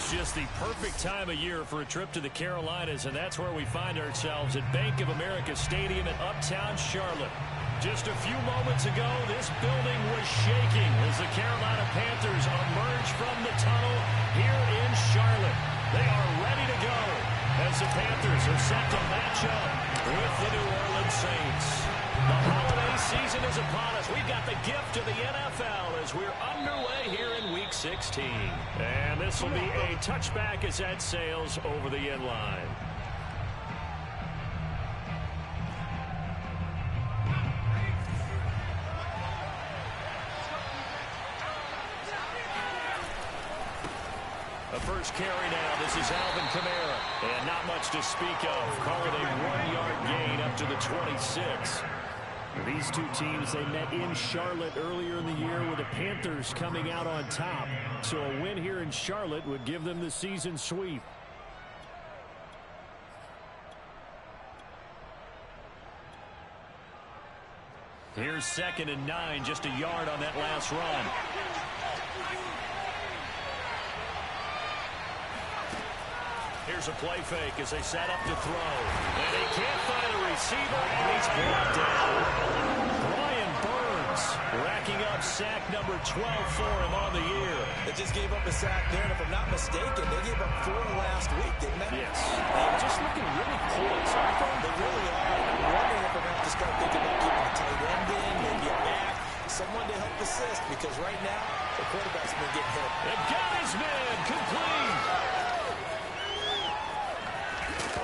is just the perfect time of year for a trip to the Carolinas, and that's where we find ourselves at Bank of America Stadium in uptown Charlotte. Just a few moments ago, this building was shaking as the Carolina Panthers emerge from the tunnel here in Charlotte. They are ready to go as the Panthers are set to match up with the New Orleans Saints. The holiday season is upon us. We've got the gift of the NFL as we're underway here in Week 16. And this will be a touchback as that sails over the end line. The first carry now. This is Alvin Kamara. And not much to speak of. Call it a 1-yard gain up to the 26. These two teams, they met in Charlotte earlier in the year with the Panthers coming out on top. So a win here in Charlotte would give them the season sweep. Here's 2nd and 9, just a yard on that last run. Here's a play fake as they set up to throw. And he can't find a receiver, and he's brought down. Brian Burns racking up sack number 12 for him on the year. They just gave up a sack there, and if I'm not mistaken, they gave up 4 last week, didn't they? Yes. They're just looking really poised, aren't they? They really are. I'm wondering if we're going to have to start thinking about keeping a tight end in, maybe a back, someone to help assist, because right now, the quarterback's been getting hit. And got his man complete.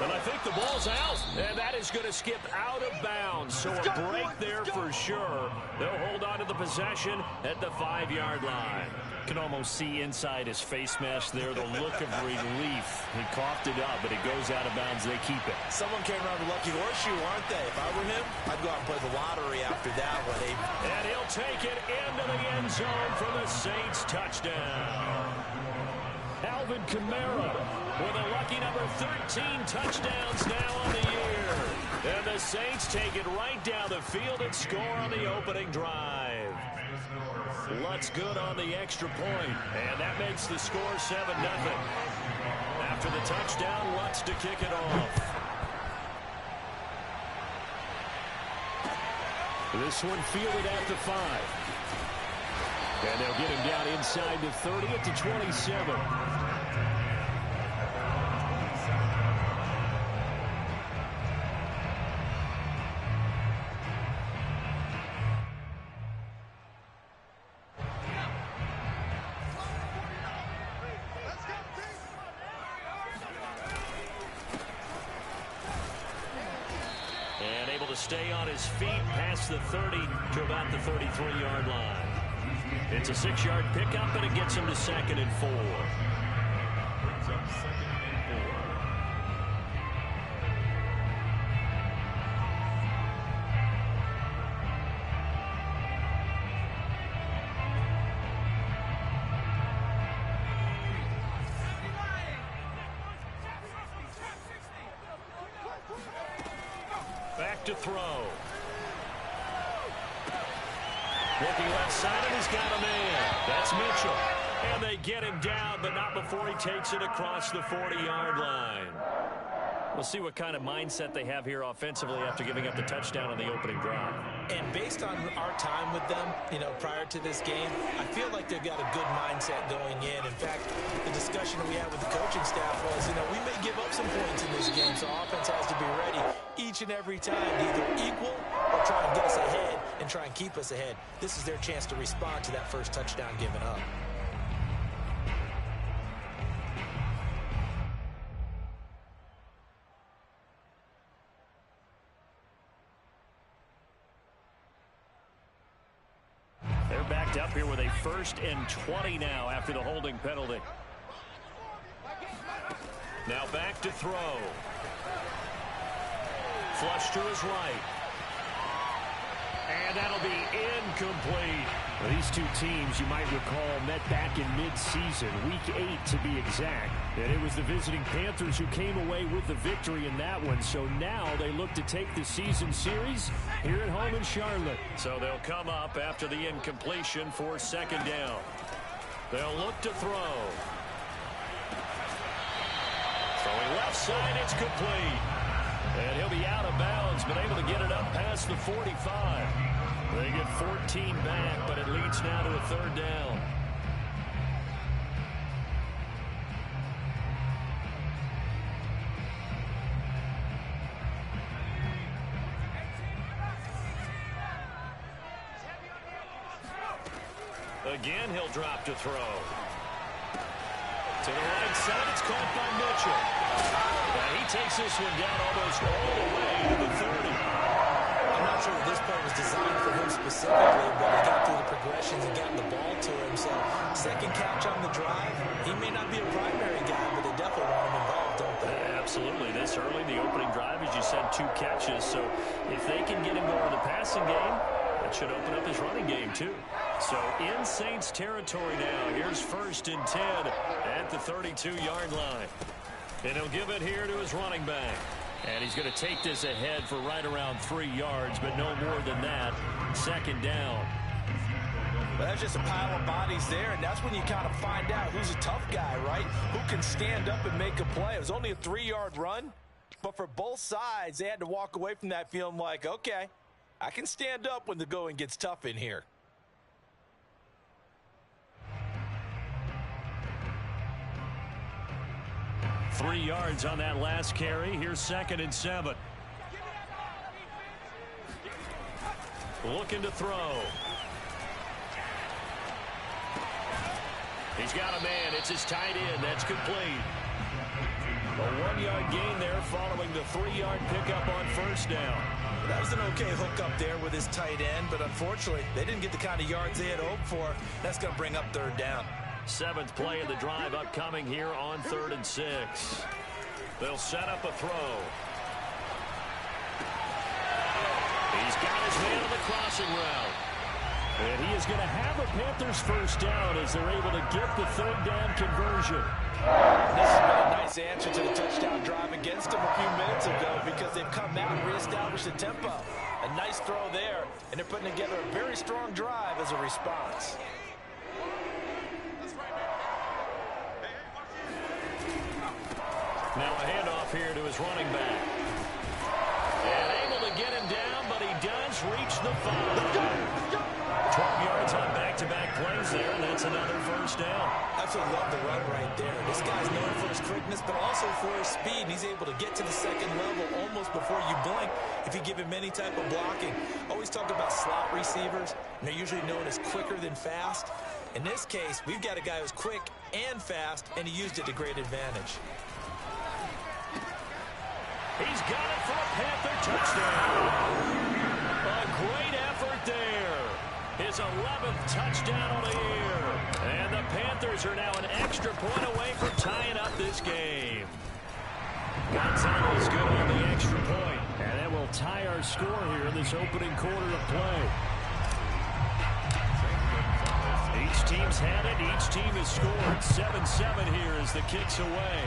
And I think the ball's out, and that is going to skip out of bounds. So a break there for sure. They'll hold on to the possession at the 5-yard line. Can almost see inside his face mask there the look of relief. He coughed it up, but it goes out of bounds. They keep it. Someone came around with a lucky horseshoe, aren't they? If I were him, I'd go out and play the lottery after that one. And he'll take it into the end zone for the Saints touchdown. Alvin Kamara with a lucky number 13 touchdowns now on the year. And the Saints take it right down the field and score on the opening drive. Lutz good on the extra point, and that makes the score 7-0. After the touchdown, Lutz to kick it off. This one fielded at the 5. And they'll get him down inside the 30 at the 27. And able to stay on his feet past the 30 to about the 33-yard line. It's a 6-yard pickup, and it gets him to 2nd and 4. Back to throw. Looking left side, and he's got a man. That's Mitchell. And they get him down, but not before he takes it across the 40-yard line. We'll see what kind of mindset they have here offensively after giving up the touchdown on the opening drive. And based on our time with them, prior to this game, I feel like they've got a good mindset going in. In fact, the discussion that we had with the coaching staff was, we may give up some points in this game, so offense has to be ready each and every time to either equal or try and get us ahead and try and keep us ahead. This is their chance to respond to that first touchdown given up. They're backed up here with a 1st and 20 now after the holding penalty. Now back to throw. Flush to his right. And that'll be incomplete. Well, these two teams, you might recall, met back in mid-season, Week 8 to be exact. And it was the visiting Panthers who came away with the victory in that one. So now they look to take the season series here at home in Charlotte. So they'll come up after the incompletion for 2nd down. They'll look to throw. Throwing left side, it's complete. And he'll be out of bounds, but able to get it up past the 45. They get 14 back, but it leads now to a third down. Again, he'll drop to throw. To the right side, it's caught by Mitchell. He takes this one down almost all the way to the 30. I'm not sure that this play was designed for him specifically, but he got through the progressions and got the ball to him. So, second catch on the drive. He may not be a primary guy, but they definitely want him involved, don't they? Absolutely. This early, the opening drive, as you said, 2 catches. So, if they can get him going in the passing game, that should open up his running game, too. So, in Saints territory now. Here's 1st and 10 at the 32-yard line. And he'll give it here to his running back. And he's going to take this ahead for right around 3 yards, but no more than that. 2nd down. Well, that's just a pile of bodies there, and that's when you kind of find out who's a tough guy, right? Who can stand up and make a play. It was only a 3-yard run, but for both sides, they had to walk away from that feeling like, okay, I can stand up when the going gets tough in here. Three yards on that last carry. Here's 2nd and 7. Looking to throw. He's got a man. It's his tight end. That's complete. A 1-yard gain there following the 3-yard pickup on 1st down. That was an okay hook up there with his tight end, but unfortunately, they didn't get the kind of yards they had hoped for. That's going to bring up 3rd down. 7th play of the drive upcoming here on 3rd and 6. They'll set up a throw. He's got his man on the crossing route. And he is going to have a Panthers 1st down as they're able to get the 3rd down conversion. This has been a nice answer to the touchdown drive against them a few minutes ago because they've come out and reestablished the tempo. A nice throw there, and they're putting together a very strong drive as a response. Now a handoff here to his running back. And able to get him down, but he does reach the 5. 12 yards on back-to-back plays there, and that's another 1st down. Absolutely love the run right there. This guy's known for his quickness, but also for his speed. He's able to get to the 2nd level almost before you blink if you give him any type of blocking. Always talk about slot receivers, and they're usually known as quicker than fast. In this case, we've got a guy who's quick and fast, and he used it to great advantage. He's got it for a Panther touchdown. A great effort there. His 11th touchdown on the year. And the Panthers are now an extra point away from tying up this game. Gonzalo is good on the extra point. And that will tie our score here in this opening quarter of play. Each team's had it. Each team has scored. 7-7 here as the kick's away.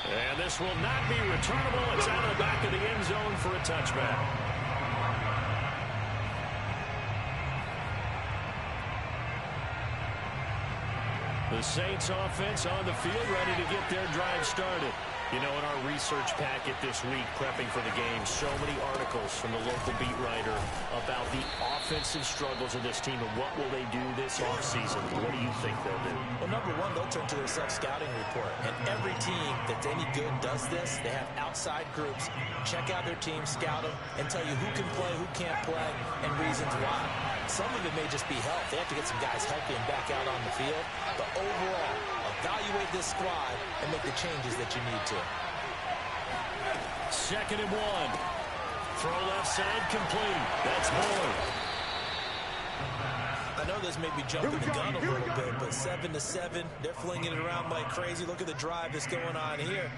And this will not be returnable. It's out of the back of the end zone for a touchback. The Saints offense on the field, ready to get their drive started. You know, in our research packet this week, prepping for the game, so many articles from the local beat writer about the offensive struggles of this team and what will they do this offseason. What do you think they'll do? Well, number one, they'll turn to their self-scouting report. And every team that's any good does this. They have outside groups, check out their team, scout them, and tell you who can play, who can't play, and reasons why. Some of it may just be health. They have to get some guys healthy and back out on the field. But overall, evaluate this squad and make the changes that you need to. 2nd and 1. Throw left side complete. That's Boyd. I know this may be jumping the gun a little bit, but 7-7, they're flinging it around like crazy. Look at the drive that's going on here.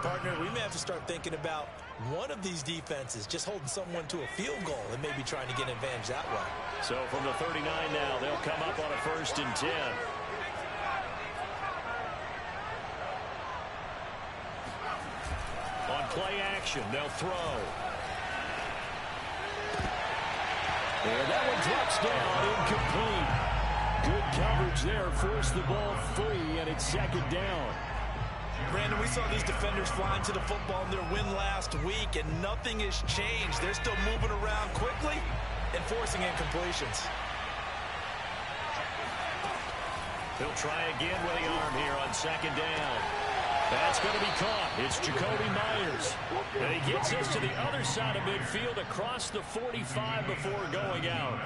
Partner, we may have to start thinking about one of these defenses just holding someone to a field goal and maybe trying to get an advantage that way. So from the 39 now, they'll come up on a 1st and 10. On play action, they'll throw. And that one drops down, incomplete. Good coverage there. Forced the ball free, and it's second down. Brandon, we saw these defenders flying to the football in their win last week, and nothing has changed. They're still moving around quickly and forcing incompletions. He'll try again with the arm here on second down. That's going to be caught. It's Jacoby Myers. And he gets us to the other side of midfield across the 45 before going out.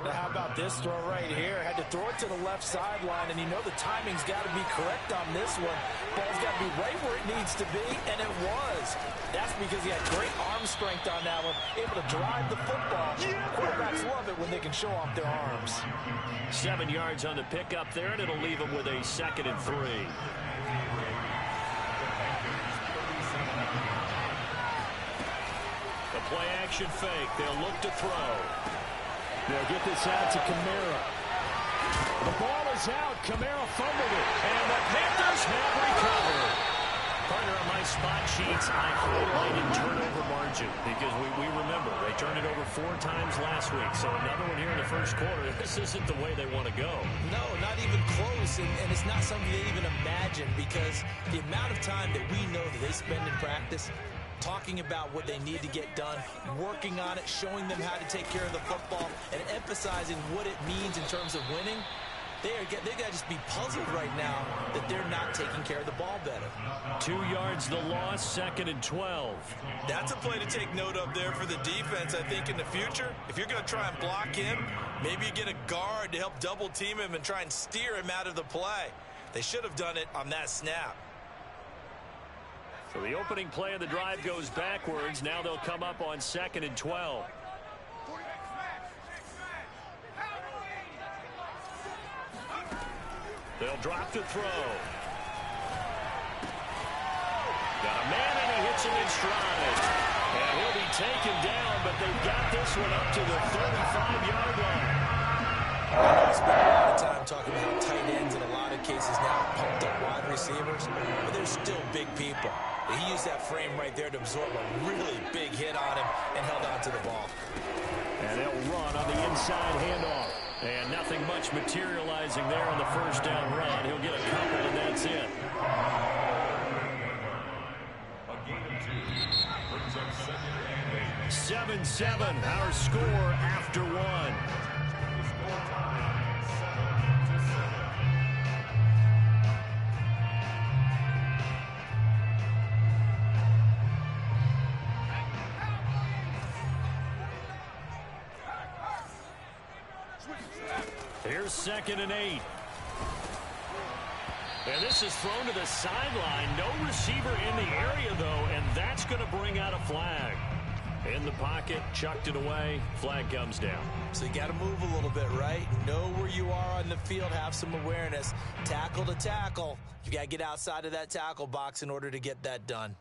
Now how about this throw right here? Had to throw it to the left sideline, and you know the timing's got to be correct on this one. Ball's got to be right where it needs to be, and it was. That's because he had great arm strength on that one, able to drive the football. Quarterbacks love it when they can show off their arms. 7 yards on the pickup there, and it'll leave him with a 2nd and 3. The play action fake. They'll look to throw. They'll get this out to Kamara. The ball is out. Kamara fumbled it. And the Panthers have recovered. Partner, on my spot sheets, I highlighted turnover margin because we remember they turned it over 4 times last week. So another one here in the first quarter. This isn't the way they want to go. No, not even close. And it's not something they even imagine because the amount of time that we know that they spend in practice talking about what they need to get done, working on it, showing them how to take care of the football, and emphasizing what it means in terms of winning. They got to just be puzzled right now that they're not taking care of the ball better. 2 yards the loss, 2nd and 12. That's a play to take note of there for the defense, I think, in the future. If you're going to try and block him, maybe you get a guard to help double team him and try and steer him out of the play. They should have done it on that snap. So the opening play of the drive goes backwards. Now they'll come up on 2nd and 12. They'll drop to throw. Got a man, and he hits him in stride. And he'll be taken down, but they've got this one up to the 35-yard line. We spend a lot of time talking about tight ends in a lot of cases now, pumped up wide receivers, but they're still big people. He used that frame right there to absorb a really big hit on him and held on to the ball. And they'll run on the inside handoff. And nothing much materializing there on the first down run. He'll get a couple, and that's it. 7-7, our score after 1. Here's 2nd and 8. And this is thrown to the sideline. No receiver in the area, though, and that's going to bring out a flag. In the pocket, chucked it away. Flag comes down. So you got to move a little bit, right? Know where you are on the field. Have some awareness. Tackle to tackle. You got to get outside of that tackle box in order to get that done.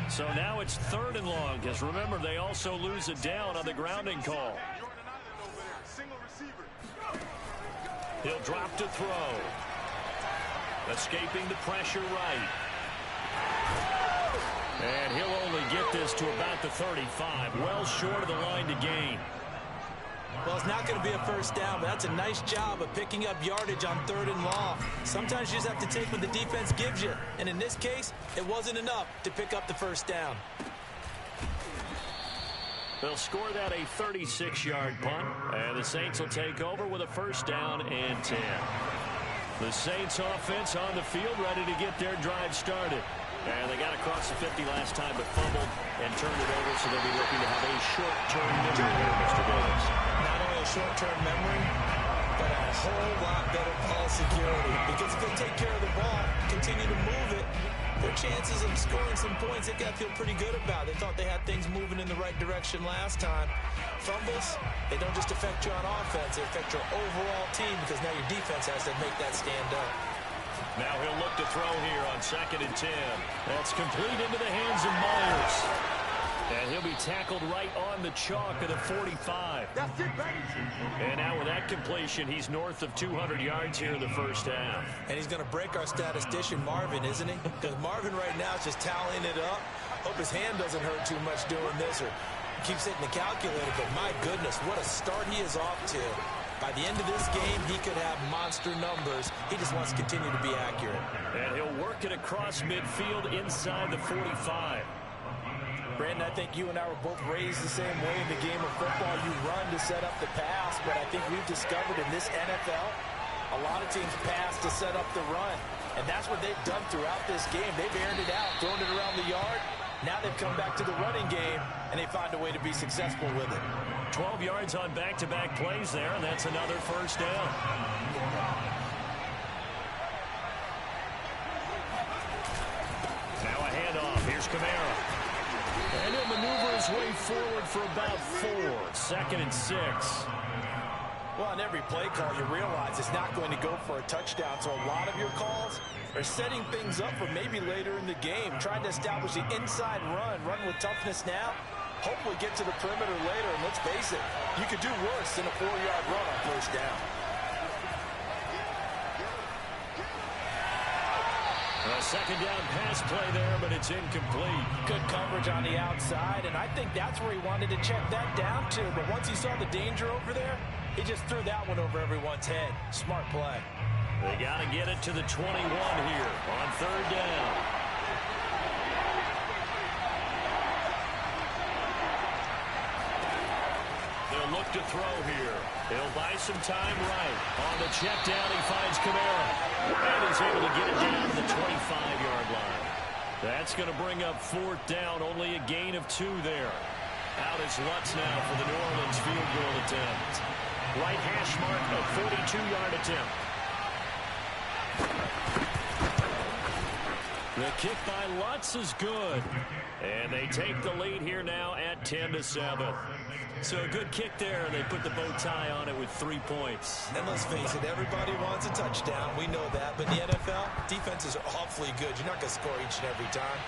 So now it's 3rd and long, because remember, they also lose it down on the grounding call. He'll drop to throw. Escaping the pressure right. And he'll only get this to about the 35, well short of the line to gain. Well, it's not going to be a first down, but that's a nice job of picking up yardage on 3rd and long. Sometimes you just have to take what the defense gives you. And in this case, it wasn't enough to pick up the first down. They'll score that a 36-yard punt, and the Saints will take over with a first down and 10. The Saints offense on the field, ready to get their drive started. And they got across the 50 last time, but fumbled and turned it over, so they'll be looking to have a short-term memory here, Mr. Davis. Not only a short-term memory, but a whole lot better ball security. Because if they take care of the ball, continue to move it, their chances of scoring some points, they got to feel pretty good about. They thought they had things moving in the right direction last time. Fumbles, they don't just affect you on offense, they affect your overall team because now your defense has to make that stand up. Now he'll look to throw here on 2nd and 10. That's complete into the hands of Myers. And he'll be tackled right on the chalk at the 45. That's it, baby. And now with that completion, he's north of 200 yards here in the first half. And he's going to break our statistician, Marvin, isn't he? Because Marvin right now is just tallying it up. Hope his hand doesn't hurt too much doing this or keeps hitting the calculator. But my goodness, what a start he is off to. By the end of this game, he could have monster numbers. He just wants to continue to be accurate. And he'll work it across midfield inside the 45. Brandon, I think you and I were both raised the same way in the game of football. You run to set up the pass, but I think we've discovered in this NFL, a lot of teams pass to set up the run. And that's what they've done throughout this game. They've aired it out, thrown it around the yard. Now they've come back to the running game, and they find a way to be successful with it. 12 yards on back-to-back plays there, and that's another first down. Now a handoff. Here's Kamara. And he'll maneuver his way forward for about 4. 2nd and 6. Well, on every play call, you realize it's not going to go for a touchdown. So a lot of your calls are setting things up for maybe later in the game, trying to establish the inside run with toughness now, hopefully get to the perimeter later. And let's face it, you could do worse than a 4-yard run on first down. A second down pass play there, but it's incomplete. Good coverage on the outside, and I think that's where he wanted to check that down to. But once he saw the danger over there, he just threw that one over everyone's head. Smart play. They got to get it to the 21 here on third down. They'll look to throw here. He'll buy some time right. On the check down, he finds Kamara. And he's able to get it down to the 25-yard line. That's going to bring up 4th down. Only a gain of 2 there. Out is Lutz now for the New Orleans field goal attempt. Right hash mark, a 42-yard attempt. The kick by Lutz is good. And they take the lead here now at 10-7. So a good kick there, and they put the bow tie on it with 3 points. And let's face it, everybody wants a touchdown. We know that. But in the NFL, defenses are awfully good. You're not going to score each and every time.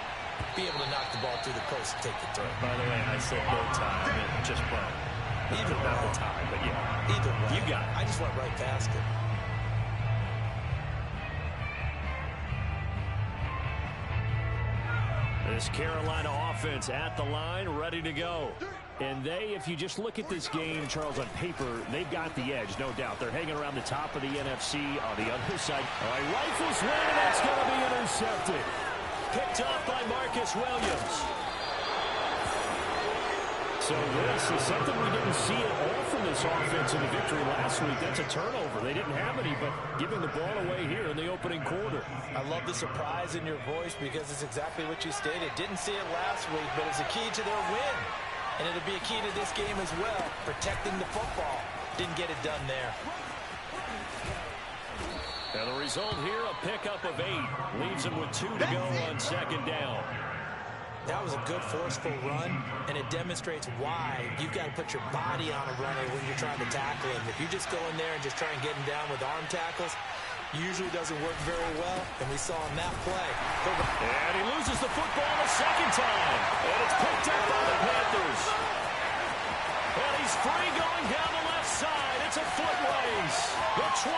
Be able to knock the ball through the post and take the throw. By the way, I said bow tie. I mean, just bow. Either not way. the tie, but yeah. Either way. You got it. I just went right past it. This Carolina offense at the line, ready to go. And they, if you just look at this game, Charles, on paper, they've got the edge, no doubt. They're hanging around the top of the NFC on the other side. All right, rifles win, and that's going to be intercepted. Picked off by Marcus Williams. So this is something we didn't see at all from this offense in the victory last week. That's a turnover. They didn't have any, but giving the ball away here in the opening quarter. I love the surprise in your voice because it's exactly what you stated. Didn't see it last week, but it's a key to their win. And it'll be a key to this game as well, protecting the football. Didn't get it done there. And the result here, a pickup of 8. Leaves them with 2 to go on second down. That was a good, forceful run, and it demonstrates why you've got to put your body on a runner when you're trying to tackle him. If you just go in there and just try and get him down with arm tackles, usually doesn't work very well, and we saw in that play. And he loses the football a second time, and it's picked up by the Panthers. And he's free going down the left side. It's a foot race. The 20.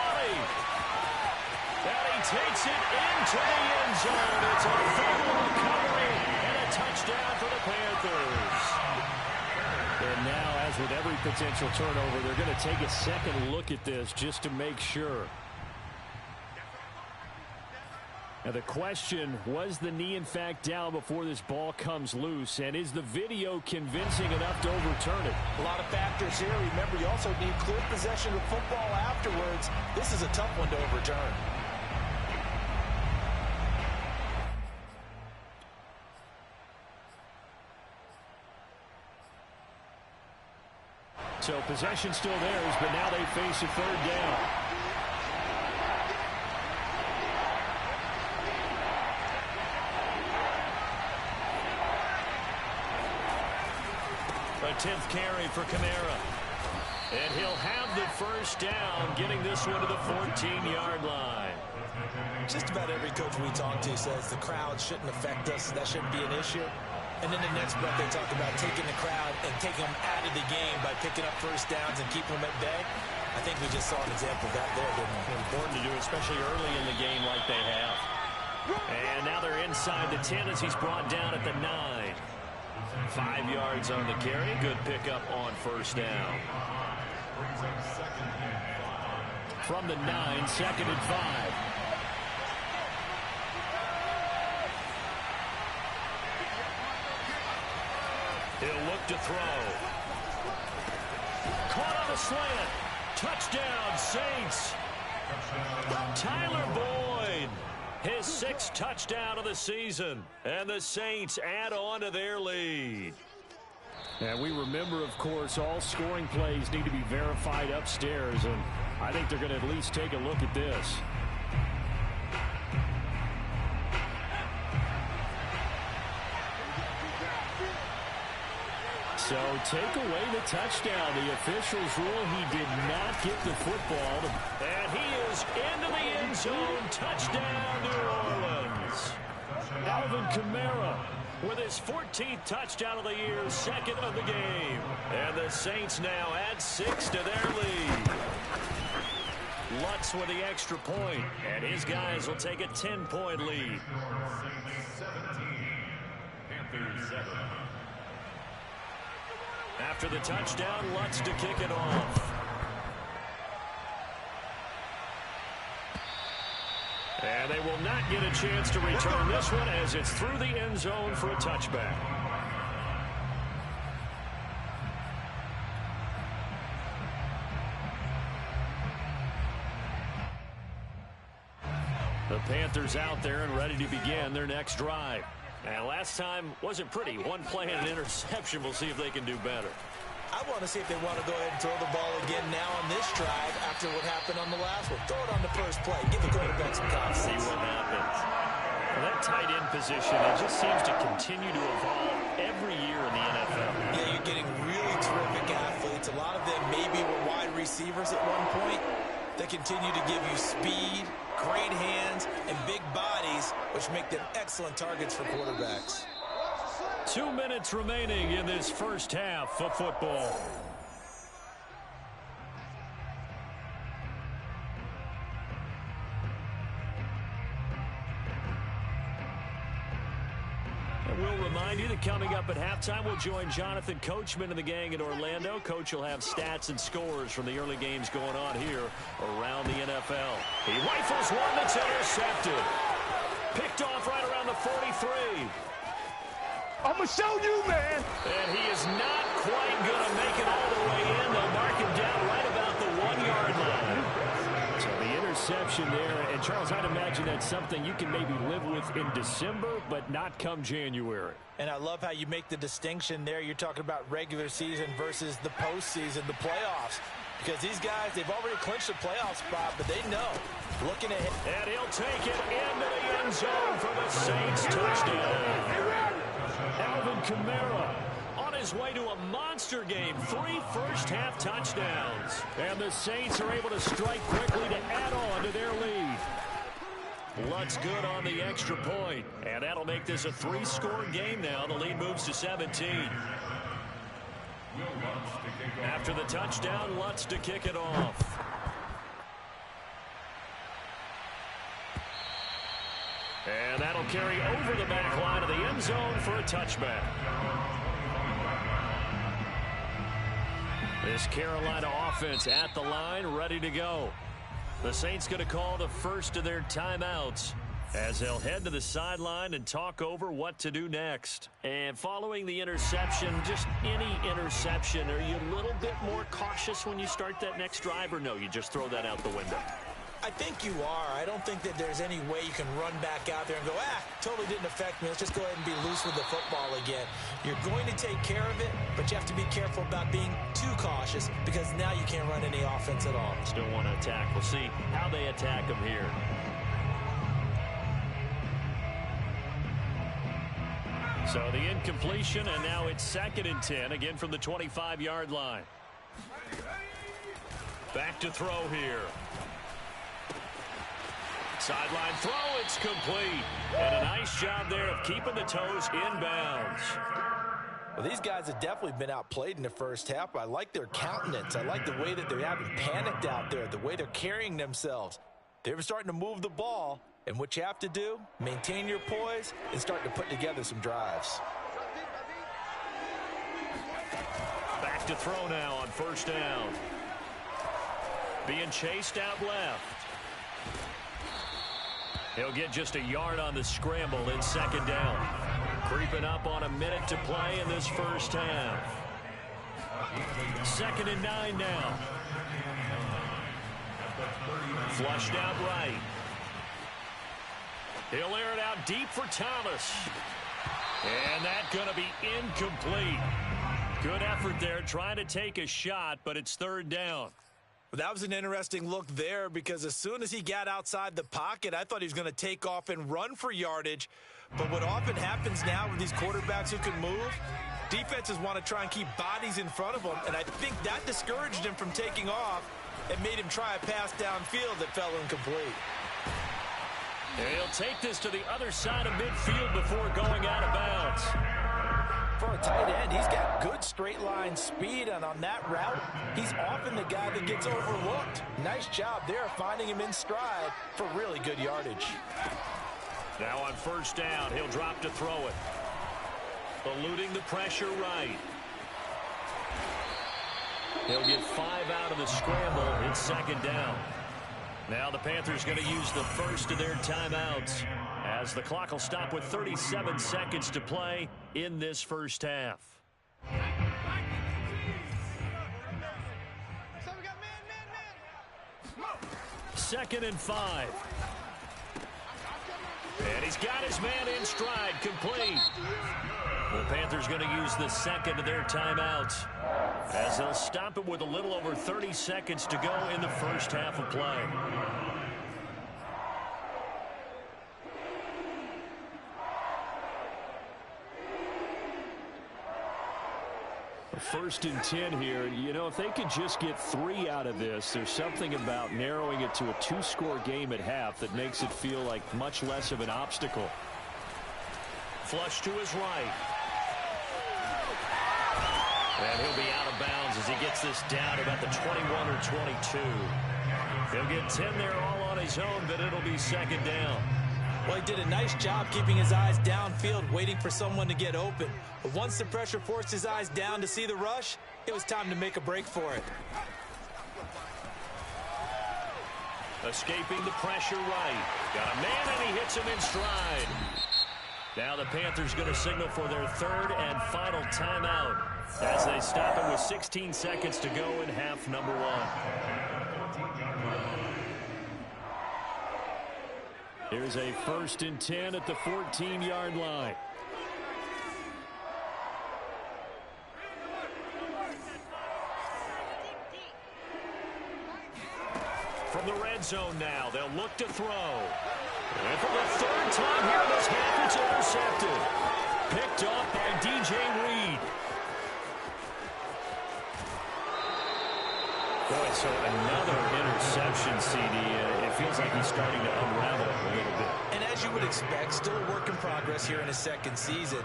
And he takes it into the end zone. It's a fumble recovery and a touchdown for the Panthers. And now, as with every potential turnover, they're going to take a second look at this just to make sure. Now the question, was the knee in fact down before this ball comes loose? And is the video convincing enough to overturn it? A lot of factors here. Remember, you also need clear possession of football afterwards. This is a tough one to overturn. So possession still theirs, but now they face a third down. A 10th carry for Kamara. And he'll have the first down, getting this one to the 14-yard line. Just about every coach we talk to says the crowd shouldn't affect us. That shouldn't be an issue. And then the next breath they talk about taking the crowd and taking them out of the game by picking up first downs and keeping them at bay. I think we just saw an example of that there, didn't we? Important to do, especially early in the game like they have. And now they're inside the 10 as he's brought down at the 9. 5 yards on the carry. Good pickup on first down. From the 9, 2nd and 5. He'll look to throw. Caught on the slant. Touchdown, Saints. Tyler Boyd. His 6th touchdown of the season. And the Saints add on to their lead. And we remember, of course, all scoring plays need to be verified upstairs. And I think they're going to at least take a look at this. So take away the touchdown. The officials rule he did not get the football. And he is into the end zone. Touchdown, New Orleans. Alvin Kamara with his 14th touchdown of the year, 2nd of the game. And the Saints now add 6 to their lead. Lutz with the extra point. And his guys will take a 10-point lead. After the touchdown, Lutz to kick it off. And they will not get a chance to return this one as it's through the end zone for a touchback. The Panthers out there and ready to begin their next drive. And last time wasn't pretty. One play and an interception. We'll see if they can do better. I want to see if they want to go ahead and throw the ball again now on this drive after what happened on the last one. Throw it on the first play. Give the quarterback some confidence. See what happens. Well, that tight end position, it just seems to continue to evolve every year in the NFL. Yeah, you're getting really terrific athletes. A lot of them maybe were wide receivers at one point. They continue to give you speed, great hands, and big bodies, which make them excellent targets for quarterbacks. 2 minutes remaining in this first half of football. And we'll remind you that coming up at halftime, we'll join Jonathan Coachman and the gang in Orlando. Coach will have stats and scores from the early games going on here around the NFL. He rifles one that's intercepted. Picked off right around the 43. I'm going to show you, man. And he is not quite going to make it all the way in. They'll mark him down right about the 1-yard line. So the interception there. And, Charles, I'd imagine that's something you can maybe live with in December, but not come January. And I love how you make the distinction there. You're talking about regular season versus the postseason, the playoffs. Because these guys, they've already clinched a playoff spot, but they know. Looking ahead. And he'll take it into the end zone for the Saints touchdown. Alvin Kamara on his way to a monster game. 3 first-half touchdowns. And the Saints are able to strike quickly to add on to their lead. Lutz good on the extra point. And that'll make this a 3-score game now. The lead moves to 17. After the touchdown, Lutz to kick it off. And that'll carry over the back line of the end zone for a touchback. This Carolina offense at the line, ready to go. The Saints going to call the first of their timeouts as they'll head to the sideline and talk over what to do next. And following the interception, just any interception, are you a little bit more cautious when you start that next drive, or no, you just throw that out the window? I think you are. I don't think that there's any way you can run back out there and go, totally didn't affect me. Let's just go ahead and be loose with the football again. You're going to take care of it, but you have to be careful about being too cautious because now you can't run any offense at all. Still want to attack. We'll see how they attack them here. So the incompletion, and now it's 2nd and 10, again from the 25-yard line. Back to throw here. Sideline throw, it's complete. And a nice job there of keeping the toes in bounds. Well, these guys have definitely been outplayed in the first half. I like their countenance. I like the way that they haven't panicked out there, the way they're carrying themselves. They're starting to move the ball, and what you have to do, maintain your poise and start to put together some drives. Back to throw now on first down. Being chased out left. He'll get just a yard on the scramble in second down. Creeping up on a minute to play in this first half. 2nd and 9 now. Flushed out right. He'll air it out deep for Thomas. And that's going to be incomplete. Good effort there trying to take a shot, but it's 3rd down. That was an interesting look there because as soon as he got outside the pocket, I thought he was going to take off and run for yardage. But what often happens now with these quarterbacks who can move, defenses want to try and keep bodies in front of them, and I think that discouraged him from taking off and made him try a pass downfield that fell incomplete. And he'll take this to the other side of midfield before going out of bounds. For a tight end, he's got good straight line speed, and on that route, he's often the guy that gets overlooked. Nice job there finding him in stride for really good yardage. Now on first down, he'll drop to throw it. Eluding the pressure right. He'll get 5 out of the scramble. It's 2nd down. Now the Panthers going to use the first of their timeouts as the clock will stop with 37 seconds to play in this first half. 2nd and 5. And he's got his man in stride, complete. The Panthers going to use the second of their timeouts as they'll stop it with a little over 30 seconds to go in the first half of play. First and 10 here. You know, if they could just get 3 out of this, there's something about narrowing it to a 2-score game at half that makes it feel like much less of an obstacle. Flush to his right. And he'll be out of bounds as he gets this down about the 21 or 22. He'll get 10 there all on his own, but it'll be 2nd down. Well, he did a nice job keeping his eyes downfield, waiting for someone to get open. But once the pressure forced his eyes down to see the rush, it was time to make a break for it. Escaping the pressure right. Got a man, and he hits him in stride. Now the Panthers going to signal for their 3rd and final timeout as they stop it with 16 seconds to go in half number 1. Here's a 1st and 10 at the 14-yard line. From the red zone now, they'll look to throw. And for the 3rd time here in this half, it's intercepted. Picked off by DJ Reed. Boy, so another interception, CD. It feels like he's starting to unravel a little bit. And as you would expect, still a work in progress here in his 2nd season.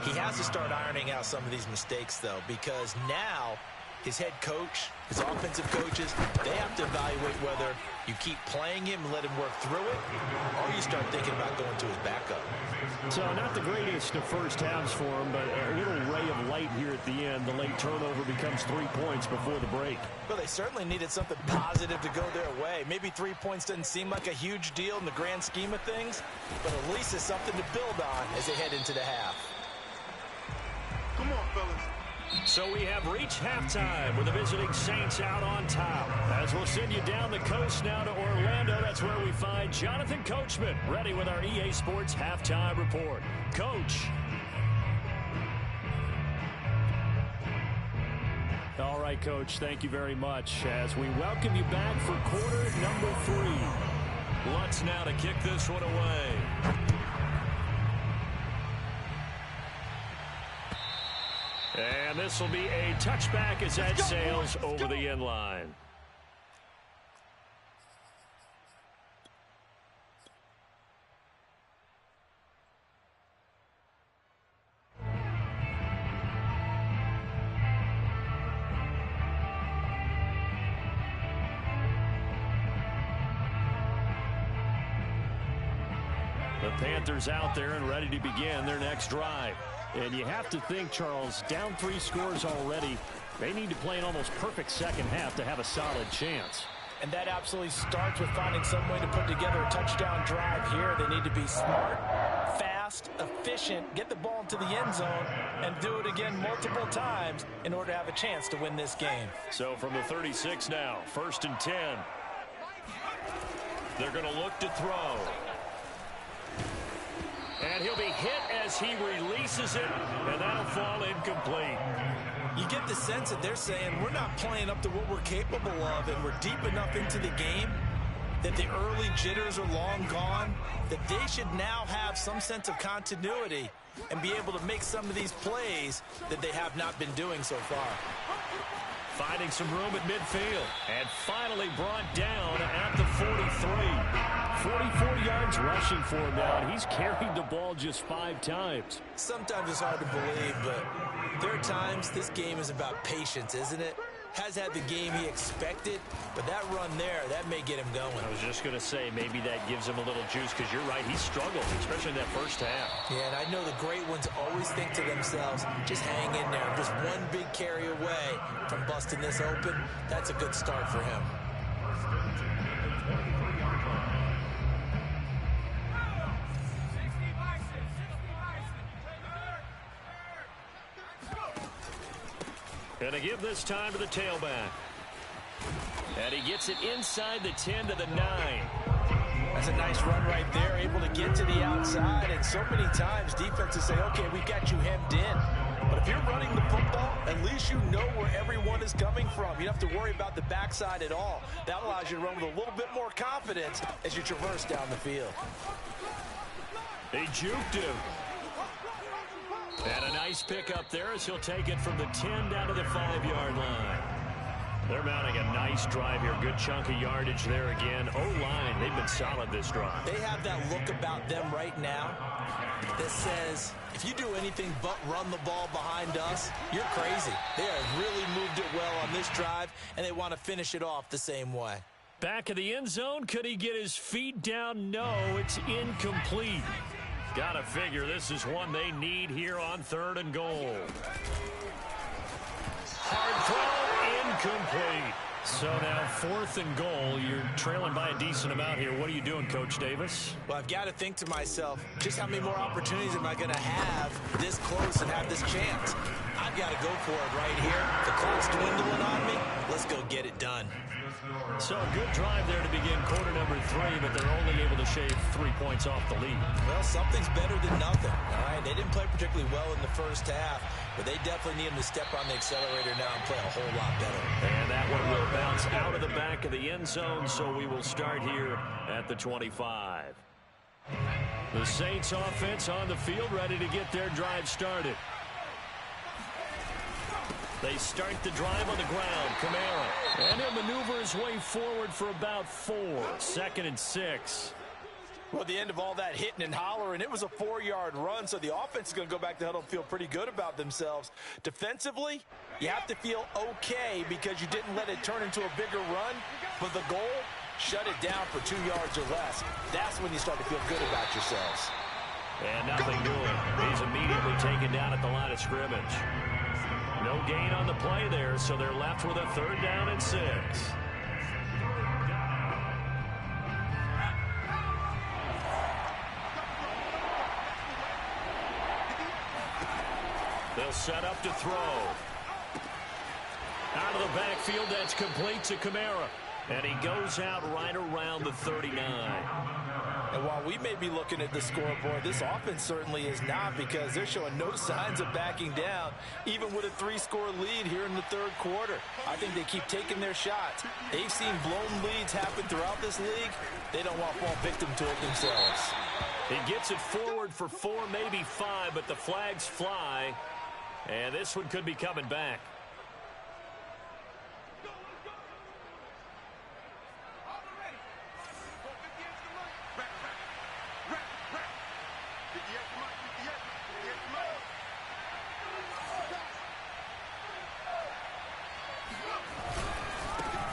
He has to start ironing out some of these mistakes, though, because now his head coach, his offensive coaches, they have to evaluate whether you keep playing him and let him work through it, or you start thinking about going to his backup. So not the greatest of first halves for him, but a little ray of light here at the end. The late turnover becomes 3 points before the break. Well, they certainly needed something positive to go their way. Maybe 3 points doesn't seem like a huge deal in the grand scheme of things, but at least it's something to build on as they head into the half. Come on, fellas. So we have reached halftime with the visiting Saints out on top. As we'll send you down the coast now to Orlando, that's where we find Jonathan Coachman ready with our EA Sports Halftime Report. Coach. All right, Coach, thank you very much as we welcome you back for quarter number 3. Lutz now to kick this one away. And this will be a touchback as that sails over the end line. The Panthers out there and ready to begin their next drive. And you have to think, Charles, down 3 scores already. They need to play an almost perfect second half to have a solid chance. And that absolutely starts with finding some way to put together a touchdown drive here. They need to be smart, fast, efficient, get the ball into the end zone, and do it again multiple times in order to have a chance to win this game. So from the 36 now, 1st and 10. They're going to look to throw. And he'll be hit as he releases it, and that'll fall incomplete. You get the sense that they're saying we're not playing up to what we're capable of, and we're deep enough into the game that the early jitters are long gone, that they should now have some sense of continuity and be able to make some of these plays that they have not been doing so far. Finding some room at midfield, and finally brought down at the 43. 44 yards rushing for him now, and he's carried the ball just 5 times. Sometimes it's hard to believe, but there are times this game is about patience, isn't it? Has had the game he expected, but that run there, that may get him going. I was just going to say, maybe that gives him a little juice, because you're right, he struggled, especially in that first half. Yeah, and I know the great ones always think to themselves, just hang in there. Just one big carry away from busting this open. That's a good start for him. Going to give this time to the tailback. And he gets it inside the 10 to the 9. That's a nice run right there, able to get to the outside. And so many times defenses say, okay, we've got you hemmed in. But if you're running the football, at least you know where everyone is coming from. You don't have to worry about the backside at all. That allows you to run with a little bit more confidence as you traverse down the field. They juked him. And a nice pick up there as he'll take it from the 10 down to the 5-yard line. They're mounting a nice drive here. Good chunk of yardage there again. O-line, they've been solid this drive. They have that look about them right now that says, if you do anything but run the ball behind us, you're crazy. They have really moved it well on this drive, and they want to finish it off the same way. Back of the end zone. Could he get his feet down? No, it's incomplete. Gotta figure this is one they need here on 3rd and goal. Hard throw, incomplete. So now 4th and goal. You're trailing by a decent amount here. What are you doing, Coach Davis? Well, I've got to think to myself, just how many more opportunities am I going to have this close and have this chance? I've got to go for it right here. The clock's dwindling on me. Let's go get it done. So a good drive there to begin quarter number 3, but they're only able to shave 3 points off the lead. Well, something's better than nothing. All right, they didn't play particularly well in the first half, but they definitely need them to step on the accelerator now and play a whole lot better. And that one will bounce out of the back of the end zone, so we will start here at the 25. The Saints offense on the field, ready to get their drive started. They start the drive on the ground. Kamara. And he'll maneuver his way forward for about 4. 2nd and 6. Well, at the end of all that hitting and hollering, it was a 4-yard run, so the offense is going to go back to huddle and feel pretty good about themselves. Defensively, you have to feel okay because you didn't let it turn into a bigger run, but the goal, shut it down for 2 yards or less. That's when you start to feel good about yourselves. And nothing doing. He's immediately taken down at the line of scrimmage. No gain on the play there, so they're left with a 3rd down and 6. They'll set up to throw. Out of the backfield, that's complete to Kamara. And he goes out right around the 39. And while we may be looking at the scoreboard, this offense certainly is not, because they're showing no signs of backing down, even with a 3-score lead here in the 3rd quarter. I think they keep taking their shots. They've seen blown leads happen throughout this league. They don't want to fall victim to it themselves. He gets it forward for 4, maybe 5, but the flags fly. And this one could be coming back.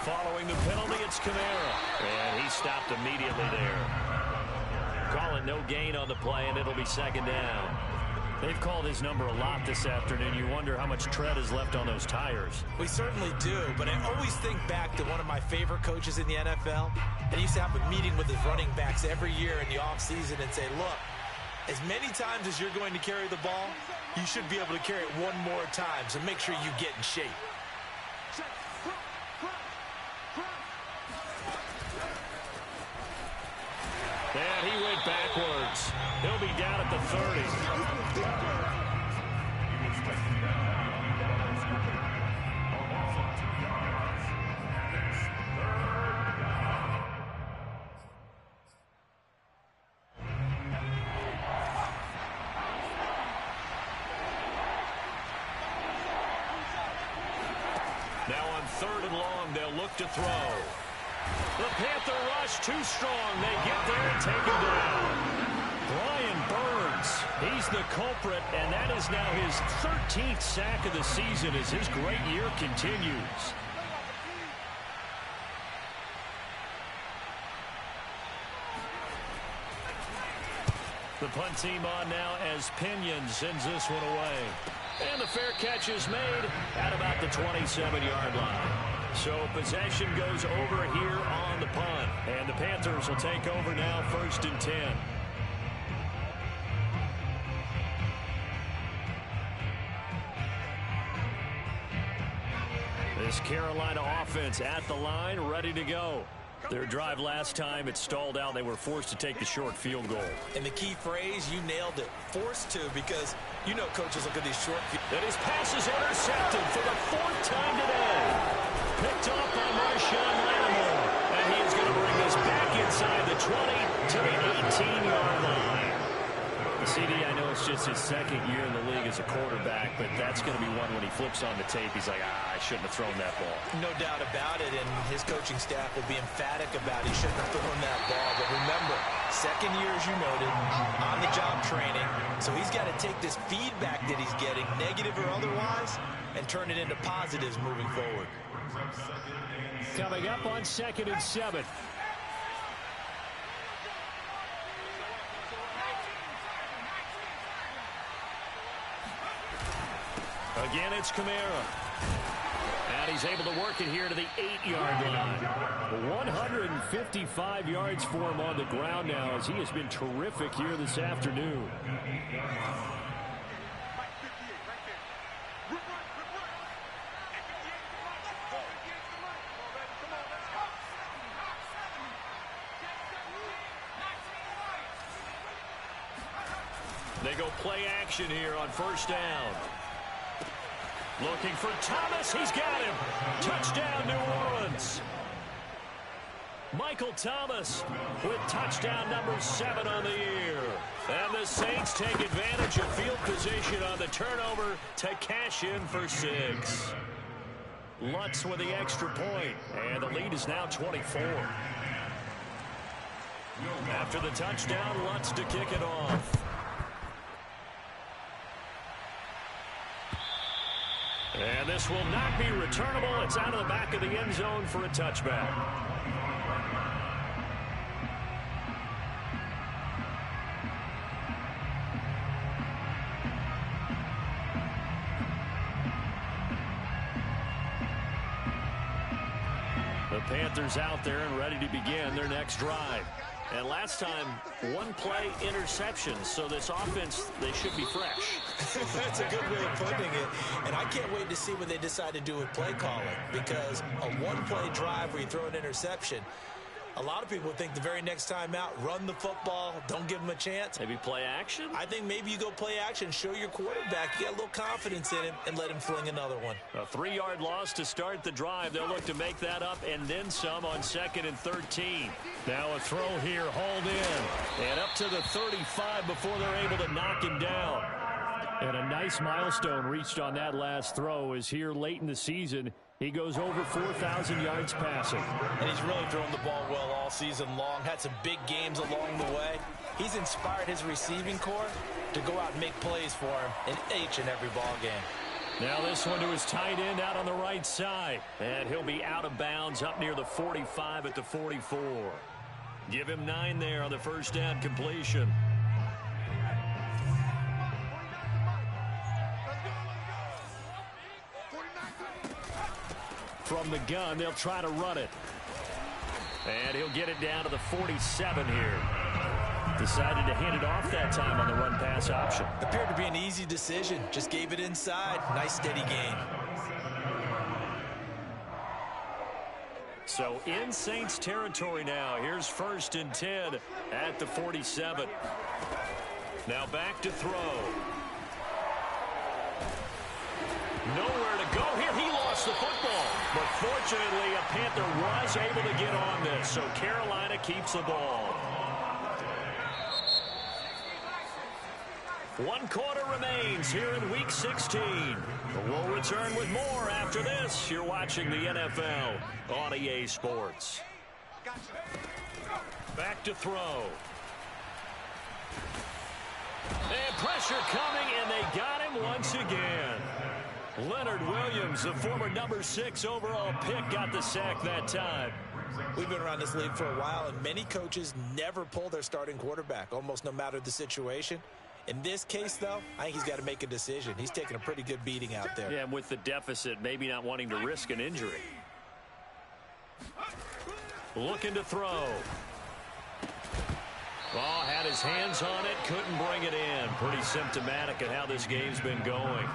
Following the penalty, it's Kamara. And he stopped immediately there. Call it no gain on the play, and it'll be second down. They've called his number a lot this afternoon. You wonder how much tread is left on those tires. We certainly do, but I always think back to one of my favorite coaches in the NFL. And he used to have a meeting with his running backs every year in the offseason and say, look, as many times as you're going to carry the ball, you should be able to carry it one more time, so make sure you get in shape. And he went backwards. He'll be down at the 30. Now on 3rd and long, they'll look to throw. The Panther rush too strong. They get there and take him down. Brian Burns, he's the culprit, and that is now his 13th sack of the season as his great year continues. The punt team on now as Pinion sends this one away. And the fair catch is made at about the 27-yard line. So possession goes over here on the punt. And the Panthers will take over now, 1st and 10. This Carolina offense at the line, ready to go. Their drive last time, it stalled out. They were forced to take the short field goal. And the key phrase, you nailed it, forced to, because you know coaches look at these short field. And his pass is intercepted for the 4th time today. Picked off by Marshawn Lattimore. And he is going to bring this back inside the 20 to the 18-yard line. CD, I know it's just his 2nd year in the league as a quarterback, but that's going to be one when he flips on the tape. He's like, I shouldn't have thrown that ball. No doubt about it, and his coaching staff will be emphatic about he shouldn't have thrown that ball. But remember, 2nd year, as you noted, on-the-job training. So he's got to take this feedback that he's getting, negative or otherwise, and turn it into positives moving forward. Coming up on 2nd and 7. Again, it's Kamara. And he's able to work it here to the 8-yard line. 155 yards for him on the ground now as he has been terrific here this afternoon. They go play action here on 1st down. Looking for Thomas. He's got him. Touchdown, New Orleans. Michael Thomas with touchdown number 7 on the year. And the Saints take advantage of field position on the turnover to cash in for 6. Lutz with the extra point. And the lead is now 24. After the touchdown, Lutz to kick it off. And this will not be returnable. It's out of the back of the end zone for a touchback. The Panthers out there and ready to begin their next drive. And last time, 1-play interception. So this offense, they should be fresh. That's a good way of putting it. And I can't wait to see what they decide to do with play calling. Because a 1-play drive where you throw an interception, a lot of people think the very next time out, run the football, don't give them a chance. Maybe play action? I think maybe you go play action, show your quarterback you got a little confidence in him, and let him fling another one. A 3-yard loss to start the drive. They'll look to make that up and then some on 2nd and 13. Now a throw here, hauled in. And up to the 35 before they're able to knock him down. And a nice milestone reached on that last throw is here late in the season. He goes over 4,000 yards passing. And he's really thrown the ball well all season long. Had some big games along the way. He's inspired his receiving corps to go out and make plays for him in each and every ball game. Now this one to his tight end out on the right side. And he'll be out of bounds up near the 45 at the 44. Give him 9 there on the first down completion. From the gun, they'll try to run it. And he'll get it down to the 47 here. Decided to hand it off that time on the run-pass option. Appeared to be an easy decision. Just gave it inside. Nice, steady gain. So in Saints territory now. Here's 1st and 10 at the 47. Now back to throw. Nowhere to go here. He lost the football. But fortunately, a Panther was able to get on this. So Carolina keeps the ball. 1 quarter remains here in Week 16. We'll return with more after this. You're watching the NFL on EA Sports. Back to throw. And pressure coming, and they got him once again. Leonard Williams, the former number 6 overall pick, got the sack that time. We've been around this league for a while, and many coaches never pull their starting quarterback, almost no matter the situation. In this case, though, I think he's got to make a decision. He's taking a pretty good beating out there. Yeah, and with the deficit, maybe not wanting to risk an injury. Looking to throw. Oh, had his hands on it, couldn't bring it in. Pretty symptomatic of how this game's been going.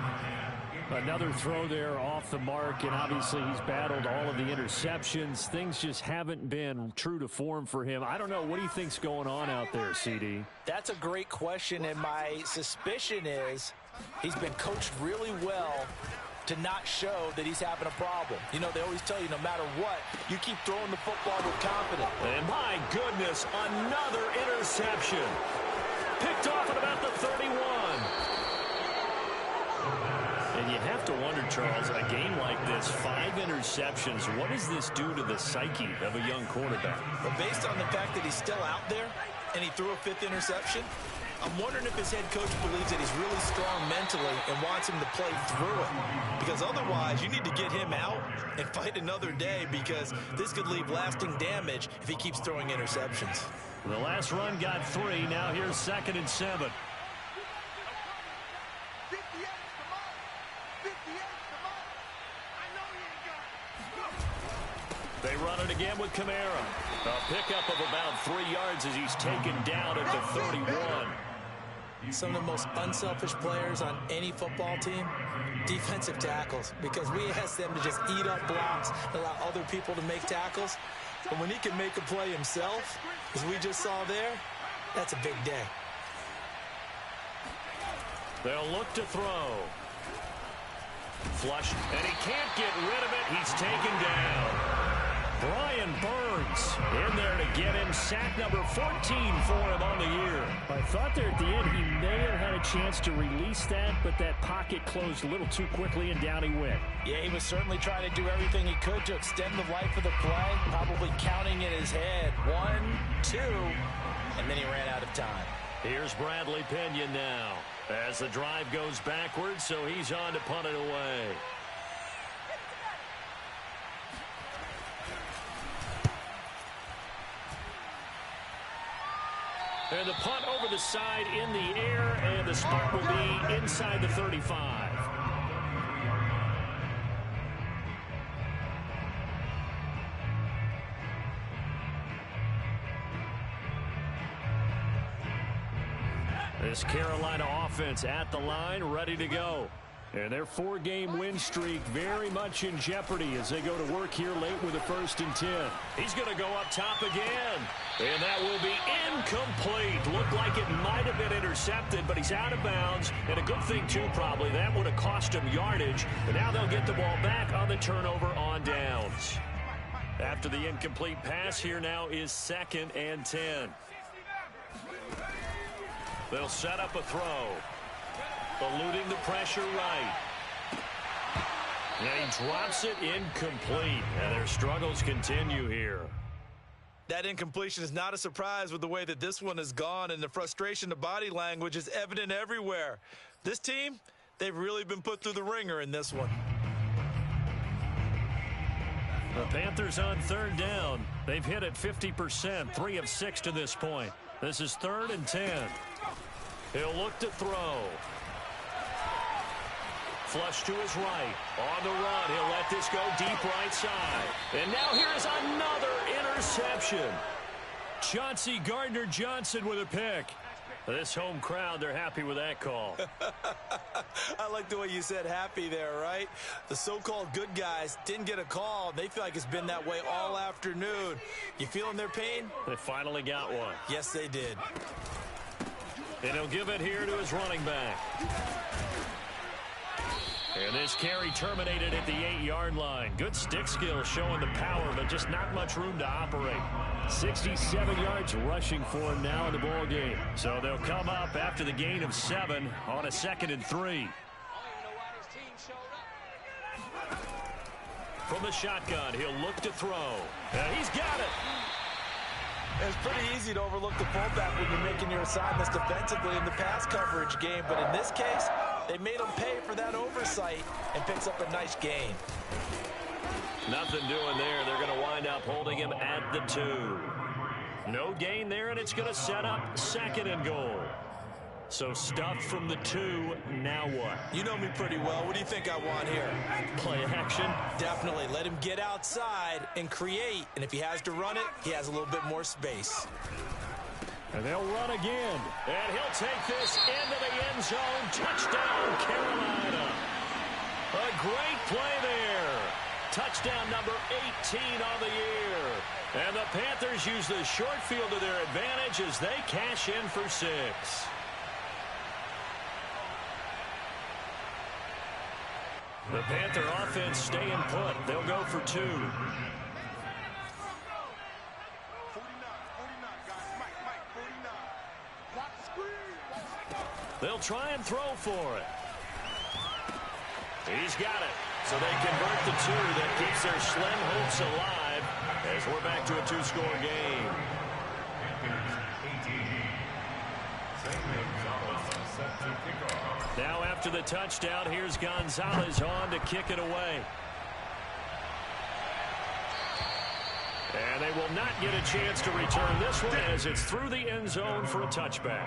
Another throw there off the mark, and obviously he's battled all of the interceptions. Things just haven't been true to form for him. I don't know. What do you think's going on out there, CD? That's a great question, and my suspicion is he's been coached really well to not show that he's having a problem. You know, they always tell you no matter what, you keep throwing the football with confidence. And my goodness, another interception. Picked off at about the 31. And you have to wonder, Charles, a game like this, 5 interceptions, what does this do to the psyche of a young quarterback? Well, based on the fact that he's still out there and he threw a 5th interception, I'm wondering if his head coach believes that he's really strong mentally and wants him to play through it. Because otherwise, you need to get him out and fight another day, because this could leave lasting damage if he keeps throwing interceptions. The last run got 3. Now here's 2nd and 7. They run it again with Kamara. A pickup of about 3 yards as he's taken down at the 31. Some of the most unselfish players on any football team, defensive tackles, because we ask them to just eat up blocks and allow other people to make tackles. But when he can make a play himself, as we just saw there, that's a big day. They'll look to throw. Flush, and he can't get rid of it. He's taken down. Brian Burns in there to get him sack number 14 for him on the year. I thought there at the end he may have had a chance to release that, but that pocket closed a little too quickly, and down he went. Yeah, he was certainly trying to do everything he could to extend the life of the play, probably counting in his head 1, 2, and then he ran out of time. Here's Bradley Pinion now as the drive goes backwards, so he's on to punt it away. And the punt over the side in the air, and the spot will be inside the 35. This Carolina offense at the line, ready to go. And their 4-game win streak very much in jeopardy as they go to work here late with a 1st and 10. He's going to go up top again. And that will be incomplete. Looked like it might have been intercepted, but he's out of bounds. And a good thing, too, probably. That would have cost him yardage. And now they'll get the ball back on the turnover on downs. After the incomplete pass, here now is 2nd and 10. They'll set up a throw. Eluding the pressure right. And he drops it incomplete. And their struggles continue here. That incompletion is not a surprise with the way that this one has gone, and the frustration of body language is evident everywhere. This team, they've really been put through the ringer in this one. The Panthers on third down. They've hit it 50%, 3 of 6 to this point. This is 3rd and 10. He'll look to throw. Flush to his right. On the run, he'll let this go deep right side. And now here's another interception. Chauncey Gardner-Johnson with a pick. This home crowd, they're happy with that call. I like the way you said happy there, right? The so-called good guys didn't get a call. They feel like it's been that way all afternoon. You feeling their pain? They finally got one. Yes, they did. And he'll give it here to his running back. And this carry terminated at the 8-yard line. Good stick skill showing the power, but just not much room to operate. 67 yards rushing for him now in the ball game. So they'll come up after the gain of 7 on a 2nd and 3. From the shotgun, he'll look to throw. He's got it. It's pretty easy to overlook the fullback when you're making your assignments defensively in the pass coverage game. But in this case, they made him pay for that oversight and picks up a nice gain. Nothing doing there. They're going to wind up holding him at the 2. No gain there, and it's going to set up 2nd and goal. So stuffed from the 2, now what? You know me pretty well. What do you think I want here? Play action? Definitely. Let him get outside and create. And if he has to run it, he has a little bit more space. And they'll run again. And he'll take this into the end zone. Touchdown, Carolina. A great play there. Touchdown number 18 on the year. And the Panthers use the short field to their advantage as they cash in for 6. The Panther offense staying put. They'll go for 2. 49, 49, guys. Mike, 49. Block the screen. They'll try and throw for it. He's got it. So they convert the 2. That keeps their slim hopes alive as we're back to a 2-score game. Now after the touchdown, here's Gonzalez on to kick it away. And they will not get a chance to return this one as it's through the end zone for a touchback.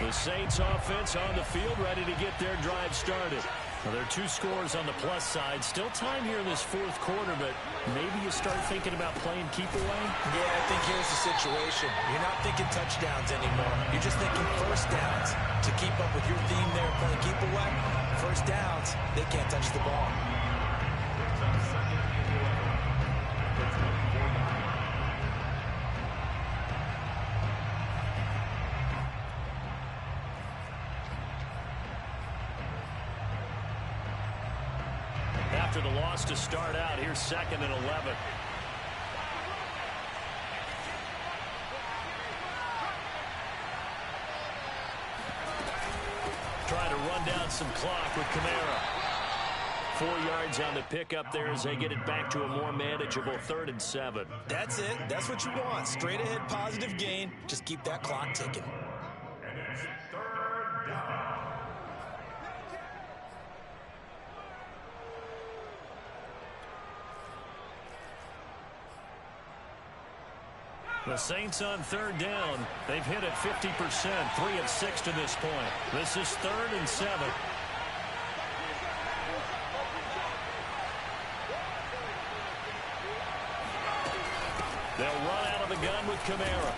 The Saints offense on the field ready to get their drive started. Well, there are 2 scores on the plus side. Still time here in this 4th quarter, but maybe you start thinking about playing keep away? Yeah, I think here's the situation. You're not thinking touchdowns anymore. You're just thinking first downs. To keep up with your theme there, playing keep away, first downs, they can't touch the ball. After the loss to start out, here's 2nd and 11. Trying to run down some clock with Kamara. 4 yards on the pickup there as they get it back to a more manageable 3rd and 7. That's it. That's what you want. Straight ahead positive gain. Just keep that clock ticking. And it's 3rd down. The Saints on 3rd down. They've hit it 50%, 3 of 6 to this point. This is 3rd and 7. They'll run out of the gun with Kamara.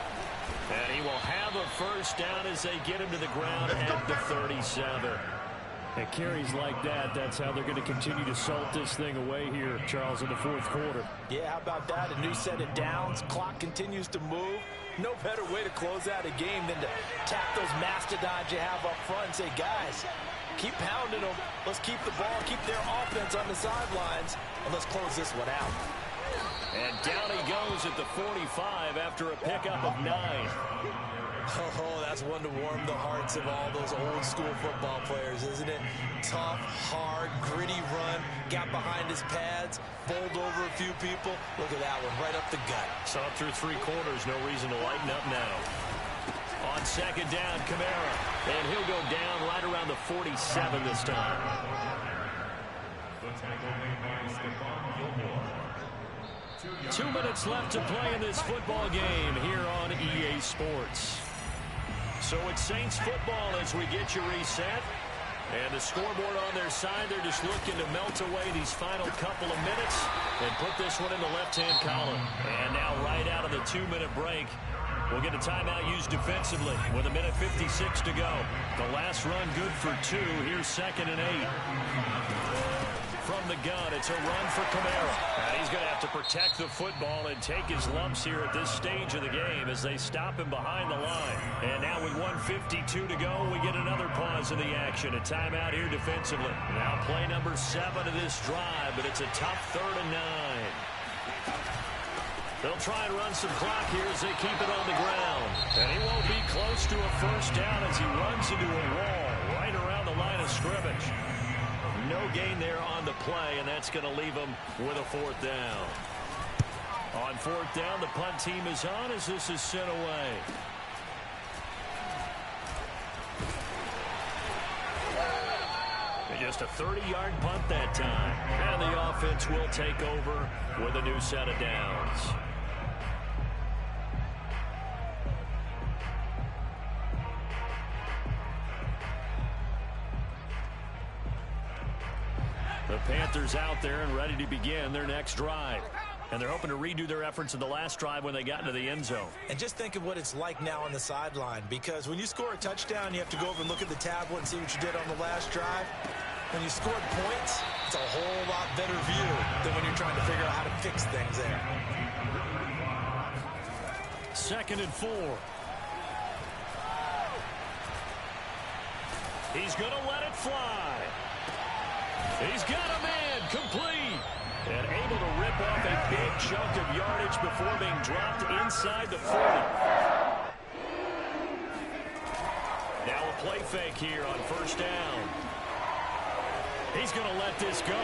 And he will have a first down as they get him to the ground at the 37. And carries like that, that's how they're going to continue to salt this thing away here, Charles, in the 4th quarter. Yeah, how about that? A new set of downs. Clock continues to move. No better way to close out a game than to tap those mastodons you have up front and say, guys, keep pounding them. Let's keep the ball, keep their offense on the sidelines, and let's close this one out. And down he goes at the 45 after a pickup of 9. Oh, that's one to warm the hearts of all those old school football players, isn't it? Tough, hard, gritty run, got behind his pads, bowled over a few people. Look at that one, right up the gut. So through 3 quarters, no reason to lighten up now. On 2nd down, Kamara. And he'll go down right around the 47 this time. 2 minutes left to play in this football game here on EA Sports. So it's Saints football as we get you reset. And the scoreboard on their side, they're just looking to melt away these final couple of minutes and put this one in the left-hand column. And now right out of the 2-minute break, we'll get a timeout used defensively with 1:56 to go. The last run good for 2. Here's 2nd and 8. From the gun, it's a run for Kamara. And he's going to have to protect the football and take his lumps here at this stage of the game as they stop him behind the line. And now with 1:52 to go, we get another pause in the action. A timeout here defensively. Now play number 7 of this drive, but it's a tough 3rd and 9. They'll try and run some clock here as they keep it on the ground. And he won't be close to a first down as he runs into a wall right around the line of scrimmage. No gain there on the play, and that's going to leave him with a 4th down. On 4th down, the punt team is on as this is sent away. And just a 30-yard punt that time. And the offense will take over with a new set of downs. The Panthers out there and ready to begin their next drive. And they're hoping to redo their efforts in the last drive when they got into the end zone. And just think of what it's like now on the sideline, because when you score a touchdown, you have to go over and look at the tablet and see what you did on the last drive. When you scored points, it's a whole lot better view than when you're trying to figure out how to fix things there. 2nd and 4. He's going to let it fly. He's got a man complete. And able to rip off a big chunk of yardage before being dropped inside the 40. Now a play fake here on 1st down. He's going to let this go.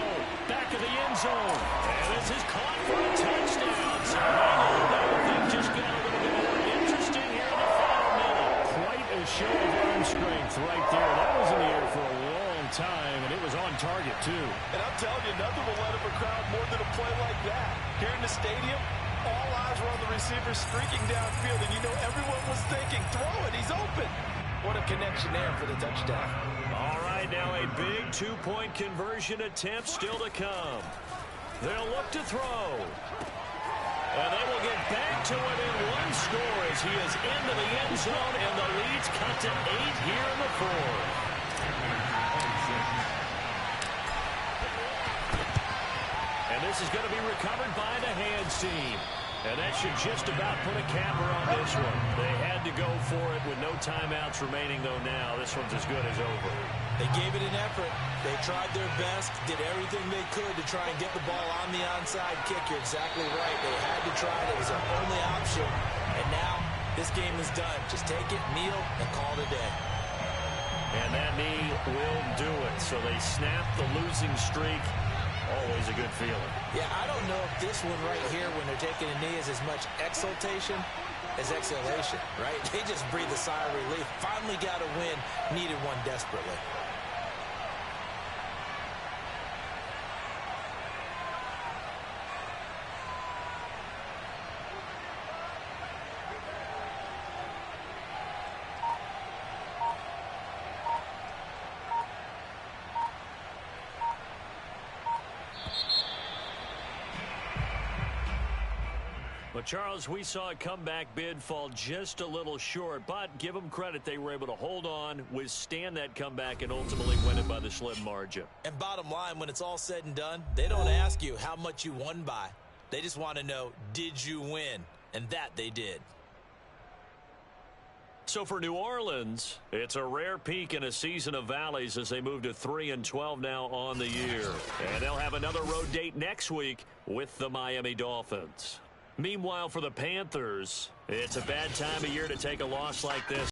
Back of the end zone. And this is caught for a touchdown. So hang on now. Things just got a little bit more interesting here in the final minute. Quite a show of arm strength right there. That was in the air for a long time, and it was on target, too. And I'm telling you, nothing will let up a crowd more than a play like that. Here in the stadium, all eyes were on the receiver streaking downfield, and you know everyone was thinking, throw it, he's open. What a connection there for the touchdown. All right, now a big 2-point conversion attempt still to come. They'll look to throw. And they will get back to within 1 score as he is into the end zone, and the lead's cut to 8 here in the 4th. And this is going to be recovered by the hands team. And that should just about put a capper on this one. They had to go for it with no timeouts remaining, though now this one's as good as over. They gave it an effort. They tried their best, did everything they could to try and get the ball on the onside kick. You're exactly right. They had to try it. It was their only option. And now this game is done. Just take it, kneel, and call it a day. And that knee will do it. So they snap the losing streak. Always a good feeling. Yeah, I don't know if this one right here, when they're taking a knee, is as much exultation as exhalation, right? They just breathe a sigh of relief. Finally got a win, needed one desperately. But, Charles, we saw a comeback bid fall just a little short, but give them credit. They were able to hold on, withstand that comeback, and ultimately win it by the slim margin. And bottom line, when it's all said and done, they don't ask you how much you won by. They just want to know, did you win? And that they did. So for New Orleans, it's a rare peak in a season of valleys as they move to 3-12 now on the year. And they'll have another road date next week with the Miami Dolphins. Meanwhile, for the Panthers, it's a bad time of year to take a loss like this.